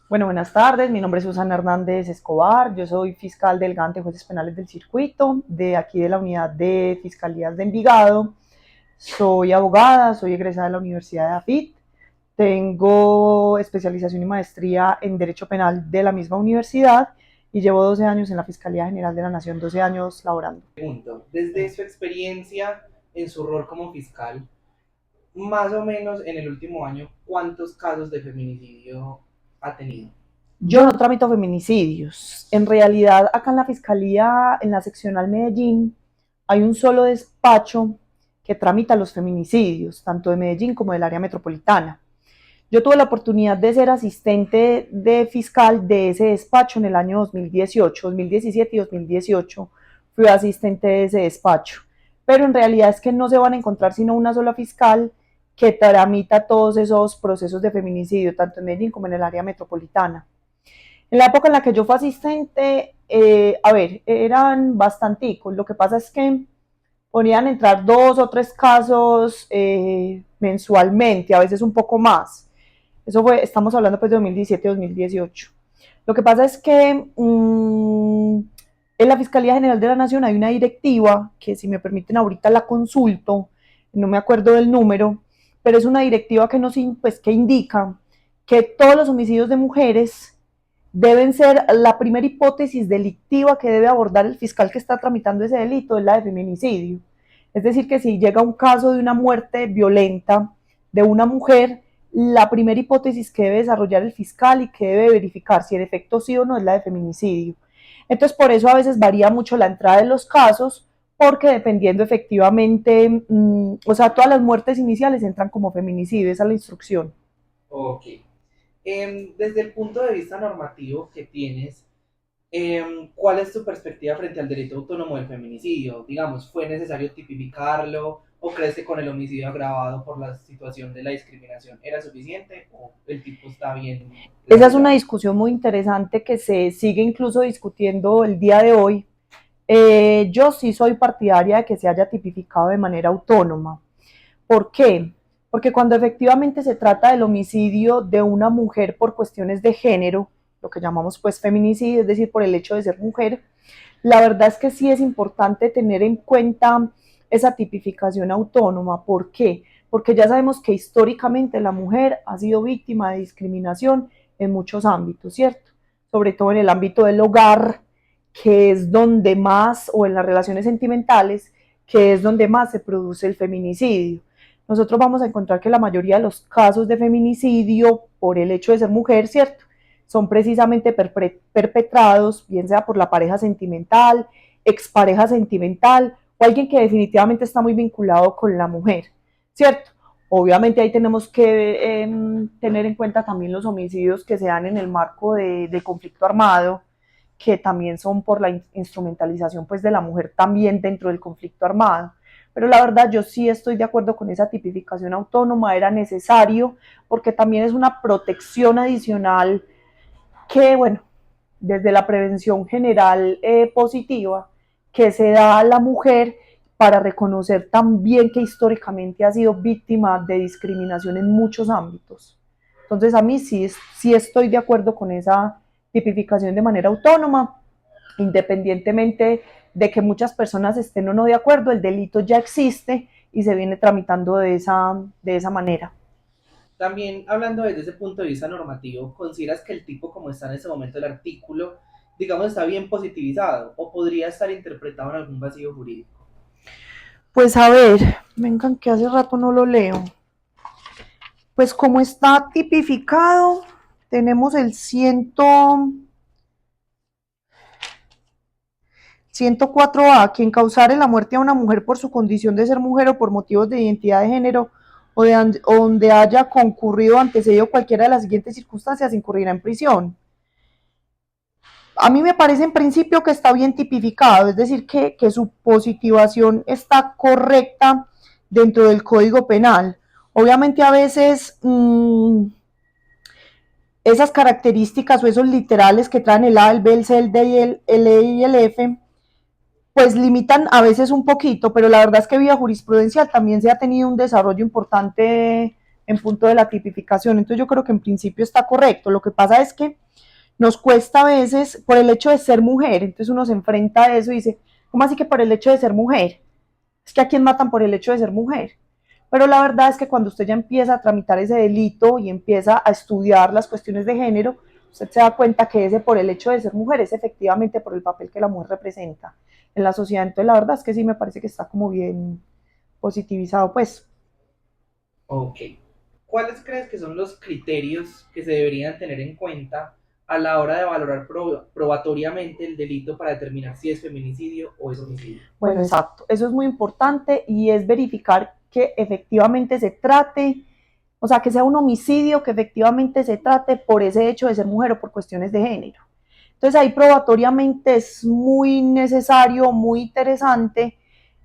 Bueno, buenas tardes. Mi nombre es Susana Hernández Escobar. Yo soy fiscal delegada ante jueces penales del circuito, de aquí de la unidad de Fiscalías de Envigado. Soy abogada, soy egresada de la Universidad de AFIT. Tengo especialización y maestría en Derecho Penal de la misma universidad y llevo 12 años en la Fiscalía General de la Nación, 12 años laborando. Pregunto, desde su experiencia en su rol como fiscal, más o menos en el último año, ¿cuántos casos de feminicidio ha tenido? Yo no tramito feminicidios. En realidad, acá en la Fiscalía, en la seccional Medellín, hay un solo despacho que tramita los feminicidios, tanto de Medellín como del área metropolitana. Yo tuve la oportunidad de ser asistente de fiscal de ese despacho en el año 2018, 2017 y 2018. Fui asistente de ese despacho. Pero en realidad es que no se van a encontrar sino una sola fiscal que tramita todos esos procesos de feminicidio, tanto en Medellín como en el área metropolitana. En la época en la que yo fui asistente, eran bastanticos. Lo que pasa es que podían entrar 2 o 3 casos mensualmente, a veces un poco más. Eso fue, estamos hablando pues de 2017-2018. Lo que pasa es que en la Fiscalía General de la Nación hay una directiva que, si me permiten ahorita la consulto, no me acuerdo del número, pero es una directiva que pues, que indica que todos los homicidios de mujeres deben ser, la primera hipótesis delictiva que debe abordar el fiscal que está tramitando ese delito es la de feminicidio. Es decir, que si llega un caso de una muerte violenta de una mujer, la primera hipótesis que debe desarrollar el fiscal y que debe verificar si en efecto sí o no es la de feminicidio. Entonces, por eso a veces varía mucho la entrada de los casos, porque dependiendo efectivamente, o sea, todas las muertes iniciales entran como feminicidio, esa es la instrucción. Ok. Desde el punto de vista normativo que tienes, ¿cuál es tu perspectiva frente al derecho autónomo del feminicidio? Digamos, ¿fue necesario tipificarlo o crees que con el homicidio agravado por la situación de la discriminación era suficiente o el tipo está bien Esa es una desarrollado? discusión muy interesante que se sigue incluso discutiendo el día de hoy. Yo sí soy partidaria de que se haya tipificado de manera autónoma. ¿Por qué? Porque cuando efectivamente se trata del homicidio de una mujer por cuestiones de género, lo que llamamos pues feminicidio, es decir, por el hecho de ser mujer, la verdad es que sí es importante tener en cuenta esa tipificación autónoma. ¿Por qué? Porque ya sabemos que históricamente la mujer ha sido víctima de discriminación en muchos ámbitos, ¿cierto? Sobre todo en el ámbito del hogar, que es donde más, o en las relaciones sentimentales, que es donde más se produce el feminicidio. Nosotros vamos a encontrar que la mayoría de los casos de feminicidio por el hecho de ser mujer, ¿cierto? Son precisamente perpetrados, bien sea por la pareja sentimental, expareja sentimental o alguien que definitivamente está muy vinculado con la mujer, ¿cierto? Obviamente ahí tenemos que tener en cuenta también los homicidios que se dan en el marco de conflicto armado, que también son por la instrumentalización pues de la mujer también dentro del conflicto armado. Pero la verdad yo sí estoy de acuerdo con esa tipificación autónoma, era necesario porque también es una protección adicional que, bueno, desde la prevención general positiva que se da a la mujer para reconocer también que históricamente ha sido víctima de discriminación en muchos ámbitos. Entonces a mí sí estoy de acuerdo con esa tipificación de manera autónoma, independientemente de que muchas personas estén o no de acuerdo, el delito ya existe y se viene tramitando de esa manera. También hablando desde ese punto de vista normativo, ¿consideras que el tipo como está en ese momento el artículo, digamos, está bien positivizado o podría estar interpretado en algún vacío jurídico? Pues a ver, vengan que hace rato no lo leo. Pues como está tipificado, tenemos el 104A, quien causare la muerte a una mujer por su condición de ser mujer o por motivos de identidad de género o donde haya concurrido antecedido cualquiera de las siguientes circunstancias, incurrirá en prisión. A mí me parece en principio que está bien tipificado, es decir, que su positivación está correcta dentro del Código Penal. Obviamente a veces esas características o esos literales que traen el A, el B, el C, el D y el E y el F, pues limitan a veces un poquito, pero la verdad es que vía jurisprudencial también se ha tenido un desarrollo importante en punto de la tipificación. Entonces yo creo que en principio está correcto. Lo que pasa es que nos cuesta a veces por el hecho de ser mujer, entonces uno se enfrenta a eso y dice, ¿cómo así que por el hecho de ser mujer? Es que a quién matan por el hecho de ser mujer. Pero la verdad es que cuando usted ya empieza a tramitar ese delito y empieza a estudiar las cuestiones de género, usted se da cuenta que ese por el hecho de ser mujer es efectivamente por el papel que la mujer representa en la sociedad. Entonces la verdad es que sí me parece que está como bien positivizado, pues. Ok. ¿Cuáles crees que son los criterios que se deberían tener en cuenta a la hora de valorar probatoriamente el delito para determinar si es feminicidio o es homicidio? Bueno, exacto. Eso es muy importante y es verificar que efectivamente se trate, o sea, que sea un homicidio, que efectivamente se trate por ese hecho de ser mujer o por cuestiones de género. Entonces ahí probatoriamente es muy necesario, muy interesante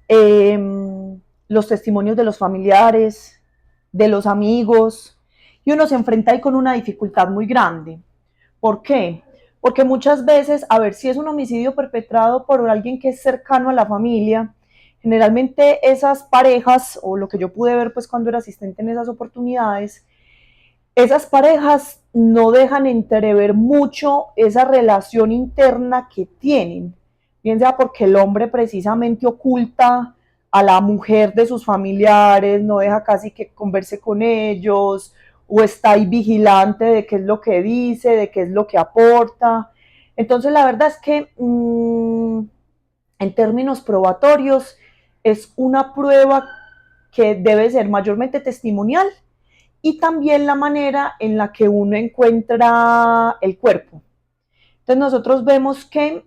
eh, los testimonios de los familiares, de los amigos, y uno se enfrenta ahí con una dificultad muy grande. ¿Por qué? Porque muchas veces, a ver, si es un homicidio perpetrado por alguien que es cercano a la familia, generalmente esas parejas, o lo que yo pude ver pues cuando era asistente en esas oportunidades, esas parejas no dejan entrever mucho esa relación interna que tienen, bien sea porque el hombre precisamente oculta a la mujer de sus familiares, no deja casi que converse con ellos, o está ahí vigilante de qué es lo que dice, de qué es lo que aporta. Entonces la verdad es que en términos probatorios es una prueba que debe ser mayormente testimonial y también la manera en la que uno encuentra el cuerpo. Entonces nosotros vemos que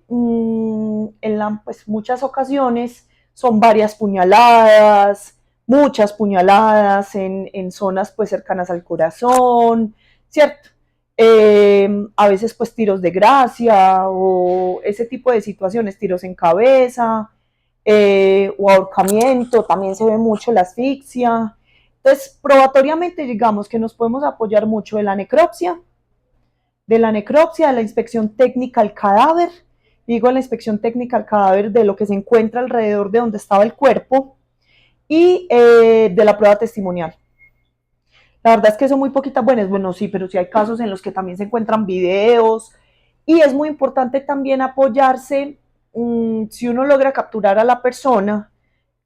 pues, muchas ocasiones son varias puñaladas, muchas puñaladas en zonas pues cercanas al corazón, ¿cierto? A veces pues tiros de gracia o ese tipo de situaciones, tiros en cabeza o ahorcamiento, también se ve mucho la asfixia. Entonces, probatoriamente digamos que nos podemos apoyar mucho de la necropsia, de la inspección técnica al cadáver, digo la inspección técnica al cadáver de lo que se encuentra alrededor de donde estaba el cuerpo y de la prueba testimonial. La verdad es que son muy poquitas buenas, bueno, sí, pero sí hay casos en los que también se encuentran videos y es muy importante también apoyarse si uno logra capturar a la persona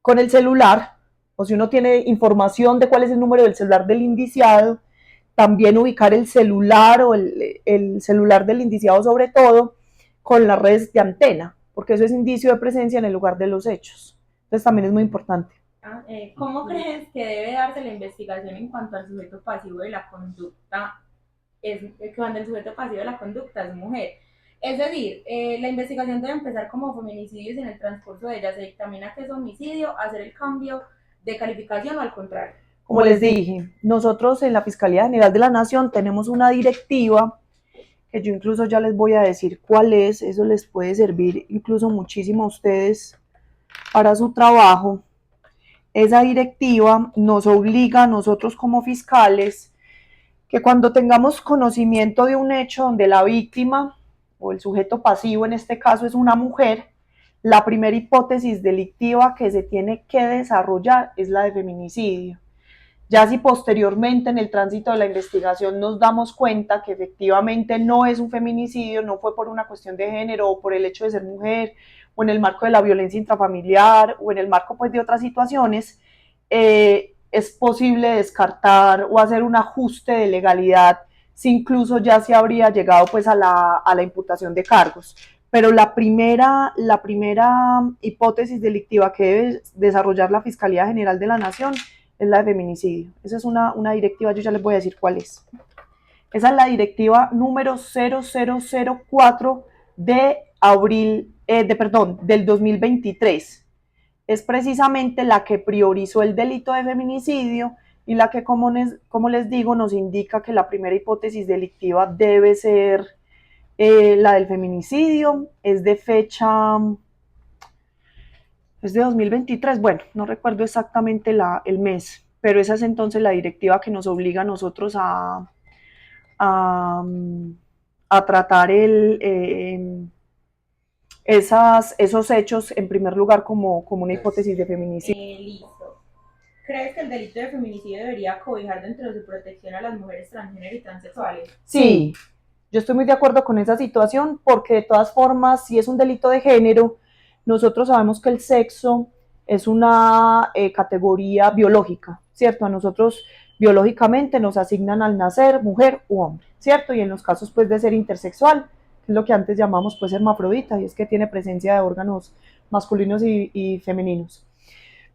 con el celular o si uno tiene información de cuál es el número del celular del indiciado, también ubicar el celular o el celular del indiciado sobre todo con las redes de antena, porque eso es indicio de presencia en el lugar de los hechos. Entonces también es muy importante. ¿Cómo crees que debe darse la investigación en cuanto al sujeto pasivo de la conducta, cuando el sujeto pasivo de la conducta es mujer? Es decir, la investigación debe empezar como feminicidio y si en el transcurso de ella se dictamina que es homicidio, hacer el cambio de calificación o al contrario. Como les dije, nosotros en la Fiscalía General de la Nación tenemos una directiva que yo incluso ya les voy a decir cuál es, eso les puede servir incluso muchísimo a ustedes para su trabajo. Esa directiva nos obliga a nosotros como fiscales que cuando tengamos conocimiento de un hecho donde la víctima o el sujeto pasivo en este caso es una mujer, la primera hipótesis delictiva que se tiene que desarrollar es la de feminicidio. Ya si posteriormente en el tránsito de la investigación nos damos cuenta que efectivamente no es un feminicidio, no fue por una cuestión de género o por el hecho de ser mujer o en el marco de la violencia intrafamiliar o en el marco pues de otras situaciones, es posible descartar o hacer un ajuste de legalidad si incluso ya se habría llegado pues a la imputación de cargos. Pero la primera hipótesis delictiva que debe desarrollar la Fiscalía General de la Nación es la de feminicidio. Esa es una directiva, yo ya les voy a decir cuál es. Esa es la directiva número 0004 de abril, del 2023. Es precisamente la que priorizó el delito de feminicidio y la que, como les digo, nos indica que la primera hipótesis delictiva debe ser la del feminicidio. Es de fecha, es de 2023, bueno, no recuerdo exactamente el mes, pero esa es entonces la directiva que nos obliga a nosotros a, a tratar esos hechos en primer lugar como una hipótesis de feminicidio. Listo. ¿crees que el delito de feminicidio debería cobijar dentro de su protección a las mujeres transgénero y transexuales? Sí, yo estoy muy de acuerdo con esa situación porque de todas formas, si es un delito de género, nosotros sabemos que el sexo es una categoría biológica, ¿cierto? A nosotros biológicamente nos asignan al nacer mujer u hombre, ¿cierto? Y en los casos pues de ser intersexual, que es lo que antes llamamos pues hermafrodita, y es que tiene presencia de órganos masculinos y femeninos.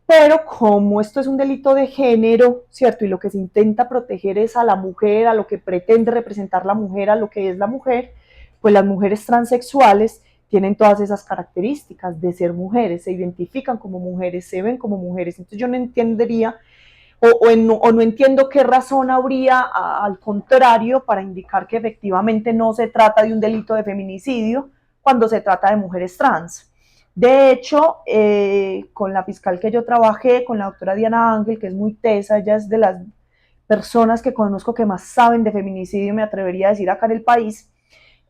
Pero como esto es un delito de género, ¿cierto? Y lo que se intenta proteger es a la mujer, a lo que pretende representar la mujer, a lo que es la mujer, pues las mujeres transexuales tienen todas esas características de ser mujeres, se identifican como mujeres, se ven como mujeres. Entonces yo no entendería o no entiendo qué razón habría al contrario para indicar que efectivamente no se trata de un delito de feminicidio cuando se trata de mujeres trans. De hecho, con la fiscal que yo trabajé, con la doctora Diana Ángel, que es muy tesa, ella es de las personas que conozco que más saben de feminicidio, me atrevería a decir acá en el país,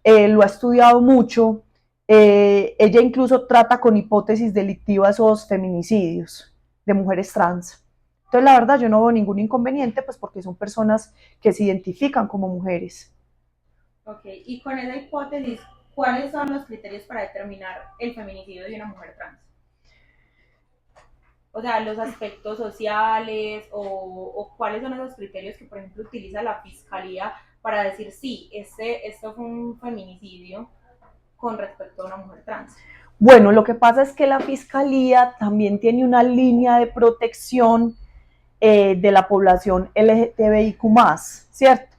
lo ha estudiado mucho, ella incluso trata con hipótesis delictivas esos feminicidios de mujeres trans. Entonces, la verdad, yo no veo ningún inconveniente, pues porque son personas que se identifican como mujeres. Ok, y con esa hipótesis, ¿cuáles son los criterios para determinar el feminicidio de una mujer trans? O sea, los aspectos sociales o cuáles son esos criterios que, por ejemplo, utiliza la fiscalía para decir, sí, esto fue un feminicidio con respecto a una mujer trans. Bueno, lo que pasa es que la fiscalía también tiene una línea de protección de la población LGTBIQ+, ¿cierto?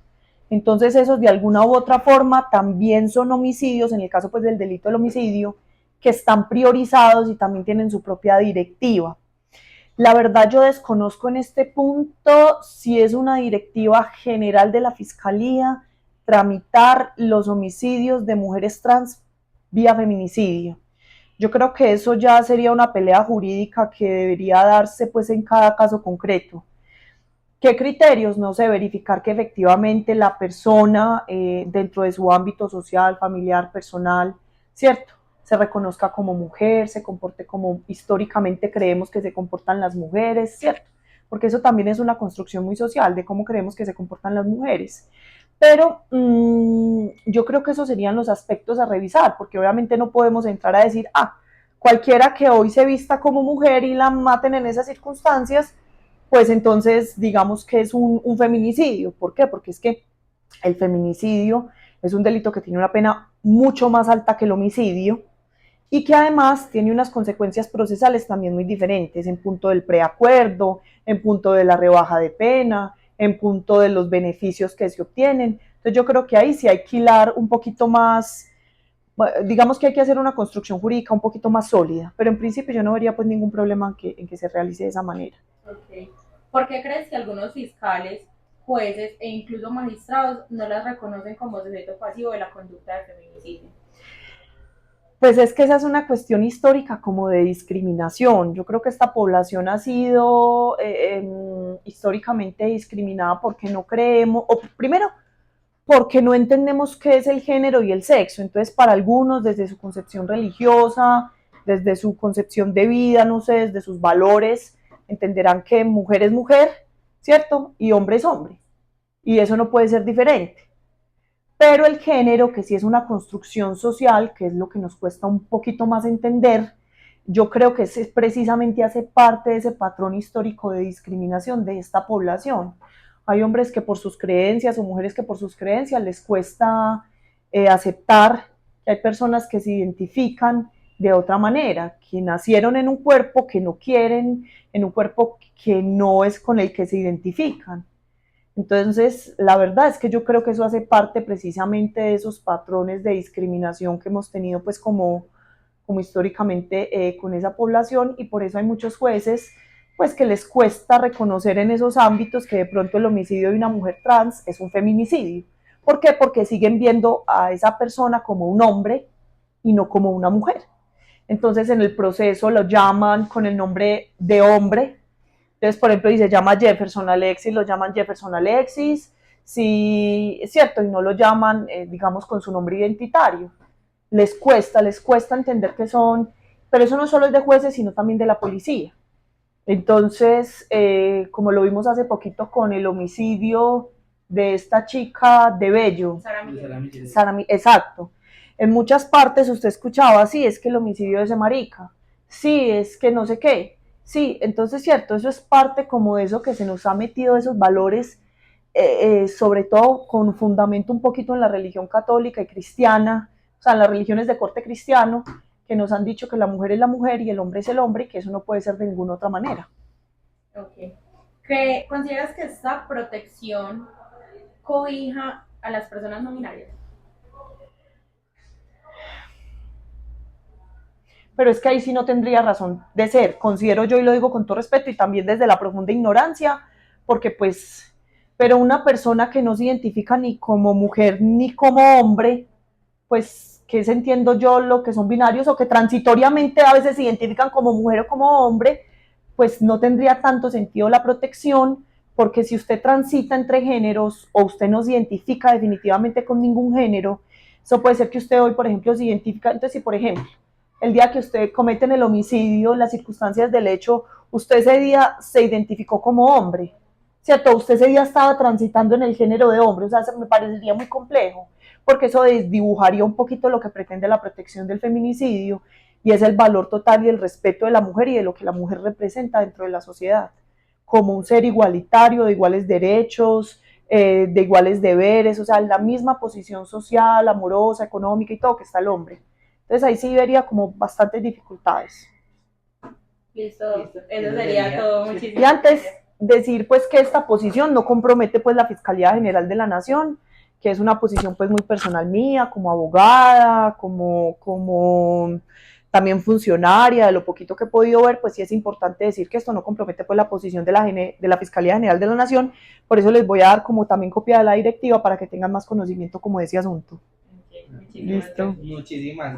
Entonces esos de alguna u otra forma también son homicidios, en el caso pues del delito del homicidio, que están priorizados y también tienen su propia directiva. La verdad yo desconozco en este punto si es una directiva general de la Fiscalía tramitar los homicidios de mujeres trans vía feminicidio. Yo creo que eso ya sería una pelea jurídica que debería darse pues en cada caso concreto. ¿Qué criterios? No sé, verificar que efectivamente la persona dentro de su ámbito social, familiar, personal, ¿cierto? Se reconozca como mujer, se comporte como históricamente creemos que se comportan las mujeres, ¿cierto? Porque eso también es una construcción muy social de cómo creemos que se comportan las mujeres. Pero yo creo que esos serían los aspectos a revisar, porque obviamente no podemos entrar a decir, cualquiera que hoy se vista como mujer y la maten en esas circunstancias, pues entonces digamos que es un feminicidio. ¿Por qué? Porque es que el feminicidio es un delito que tiene una pena mucho más alta que el homicidio y que además tiene unas consecuencias procesales también muy diferentes en punto del preacuerdo, en punto de la rebaja de pena, en punto de los beneficios que se obtienen. Entonces yo creo que ahí sí hay que hilar un poquito más, digamos que hay que hacer una construcción jurídica un poquito más sólida, pero en principio yo no vería pues ningún problema en que se realice de esa manera. Okay. ¿Por qué crees que algunos fiscales, jueces e incluso magistrados no las reconocen como sujeto pasivo de la conducta de feminicidio? Pues es que esa es una cuestión histórica como de discriminación. Yo creo que esta población ha sido históricamente discriminada porque no creemos, o primero, porque no entendemos qué es el género y el sexo. Entonces, para algunos, desde su concepción religiosa, desde su concepción de vida, no sé, desde sus valores, entenderán que mujer es mujer, ¿cierto? Y hombre es hombre. Y eso no puede ser diferente. Pero el género, que sí es una construcción social, que es lo que nos cuesta un poquito más entender, yo creo que es precisamente hace parte de ese patrón histórico de discriminación de esta población. Hay hombres que por sus creencias o mujeres que por sus creencias les cuesta aceptar que hay personas que se identifican de otra manera, que nacieron en un cuerpo que no quieren, en un cuerpo que no es con el que se identifican. Entonces, la verdad es que yo creo que eso hace parte precisamente de esos patrones de discriminación que hemos tenido pues como históricamente con esa población, y por eso hay muchos jueces pues que les cuesta reconocer en esos ámbitos que de pronto el homicidio de una mujer trans es un feminicidio. ¿Por qué? Porque siguen viendo a esa persona como un hombre y no como una mujer. Entonces en el proceso lo llaman con el nombre de hombre. Entonces, por ejemplo, dice, llama Jefferson Alexis, lo llaman Jefferson Alexis, sí, es cierto, y no lo llaman, digamos, con su nombre identitario. Les cuesta entender que son, pero eso no solo es de jueces, sino también de la policía. Entonces, como lo vimos hace poquito con el homicidio de esta chica de Bello, Sara De Sara Miguel. Michelena. exacto, en muchas partes usted escuchaba, sí, es que el homicidio de ese marica, sí, es que no sé qué, sí, entonces cierto, eso es parte como de eso que se nos ha metido, esos valores, sobre todo con fundamento un poquito en la religión católica y cristiana, o sea, en las religiones de corte cristiano, que nos han dicho que la mujer es la mujer y el hombre es el hombre y que eso no puede ser de ninguna otra manera. Ok. ¿Consideras que esta protección cobija a las personas no binarias? Pero es que ahí sí no tendría razón de ser, considero yo y lo digo con todo respeto y también desde la profunda ignorancia, porque pues, pero una persona que no se identifica ni como mujer ni como hombre, pues, ¿qué entiendo yo lo que son binarios o que transitoriamente a veces se identifican como mujer o como hombre? Pues no tendría tanto sentido la protección, porque si usted transita entre géneros o usted no se identifica definitivamente con ningún género, eso puede ser que usted hoy, por ejemplo, se identifica, entonces si por ejemplo, el día que usted cometen el homicidio, las circunstancias del hecho, usted ese día se identificó como hombre, ¿cierto? Usted ese día estaba transitando en el género de hombre, o sea, me parecería muy complejo, porque eso desdibujaría un poquito lo que pretende la protección del feminicidio, y es el valor total y el respeto de la mujer y de lo que la mujer representa dentro de la sociedad, como un ser igualitario, de iguales derechos, de iguales deberes, o sea, la misma posición social, amorosa, económica y todo que está el hombre. Entonces ahí sí vería como bastantes dificultades. Listo, Listo, eso eso sería sería. todo. Y Muchísimas antes gracias. decir pues que esta posición no compromete pues la Fiscalía General de la Nación, que es una posición pues muy personal mía, como abogada, como también funcionaria, de lo poquito que he podido ver, pues sí es importante decir que esto no compromete pues la posición de la Fiscalía General de la Nación, por eso les voy a dar como también copia de la directiva para que tengan más conocimiento como de ese asunto. Ok, muchísimas Listo. gracias. Muchísimas